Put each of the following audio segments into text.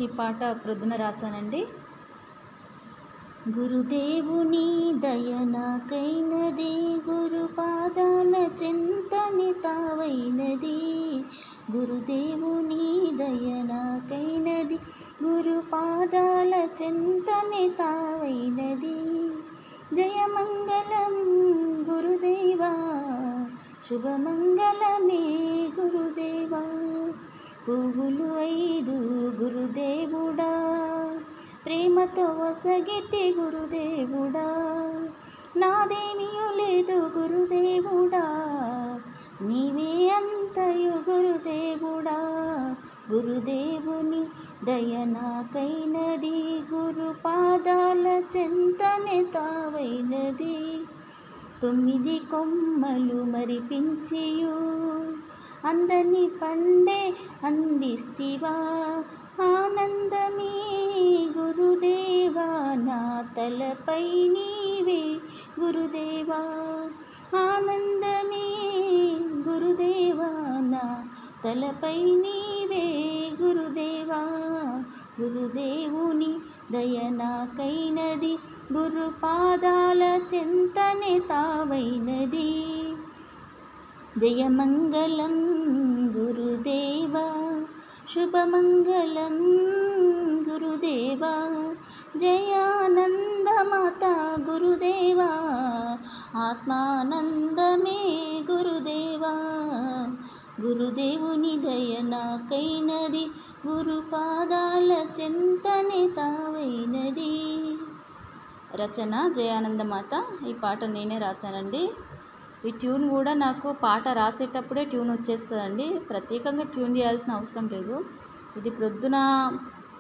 ఈ పాట ప్రొద్దున రాశానండి. గురుదేవుని దయ నాకైనది, గురుపాదాల చింతని తావైనది. గురుదేవుని దయ నాకైనది, గురుపాదాల చింతని తావైనది. జయమంగళం గురుదేవా, శుభమంగళమే గురుదేవా. పువ్వులు 5 గురుదేవుడా, ప్రేమతో ఒసగితే గురుదేవుడా. నాదేమియూ లేదు గురుదేవుడా, నీవే అంతయు గురుదేవుడా. గురుదేవుని దయ నాకైనది, గురుపాదాల చెంతనే తావైనది. 9 కొమ్మలు మరిపించియు అందని పండే అందిస్తివా. ఆనందమే గురుదేవా, నా తలపై నీవే గురుదేవా. ఆనందమే గురుదేవా, నా తలపై నీవే గురుదేవా. గురుదేవుని దయ నాకైనది, గురుపాదాల చెంతనే తావైనది. జయమంగళం గురుదేవా, శుభమంగళం గురుదేవా. జయానందమాత గురుదేవా, ఆత్మానందమే గురుదేవా. గురుదేవుని దయ నాకైనది, గురుపాదాల చెంతనే తావైనది. రచన జయానందమాత. ఈ పాట నేనే రాశానండి. ఈ ట్యూన్ కూడా నాకు పాట రాసేటప్పుడే ట్యూన్ వచ్చేస్తుందండి. ప్రత్యేకంగా ట్యూన్ చేయాల్సిన అవసరం లేదు. ఇది ప్రొద్దున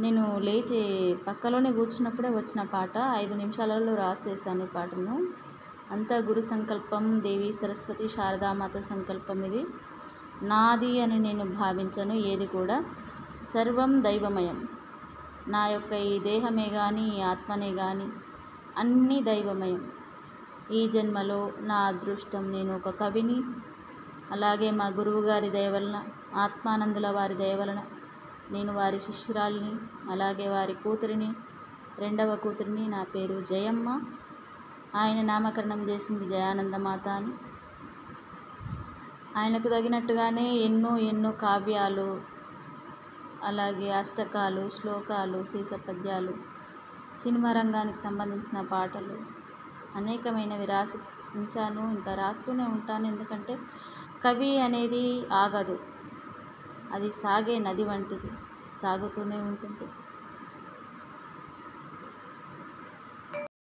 నేను లేచి పక్కలోనే కూర్చున్నప్పుడే వచ్చిన పాట. 5 నిమిషాలలో రాసేసాను ఈ పాటను. అంతా గురు సంకల్పం, దేవి సరస్వతి శారదామాత సంకల్పం. ఇది నాది అని నేను భావించను ఏది కూడా. సర్వం దైవమయం. నా యొక్క ఈ దేహమే కానీ, ఈ ఆత్మనే కానీ అన్నీ దైవమయం. ఈ జన్మలో నా అదృష్టం, నేను ఒక కవిని. అలాగే మా గురువుగారి దయ వలన, ఆత్మానందుల వారి దయ వలన నేను వారి శిష్యురాలిని, అలాగే వారి కూతురిని, 2వ కూతురిని. నా పేరు జయమ్మ. ఆయన నామకరణం చేసింది జయానందమాత అని. ఆయనకు తగినట్టుగానే ఎన్నో కావ్యాలు, అలాగే అష్టకాలు, శ్లోకాలు, సీసపద్యాలు, సినిమా రంగానికి సంబంధించిన పాటలు అనేకమైనవి రాసి ఉంచాను. ఇంకా రాస్తూనే ఉంటాను. ఎందుకంటే కవి అనేది ఆగదు, అది సాగే నది వంటిది, సాగుతూనే ఉంటుంది.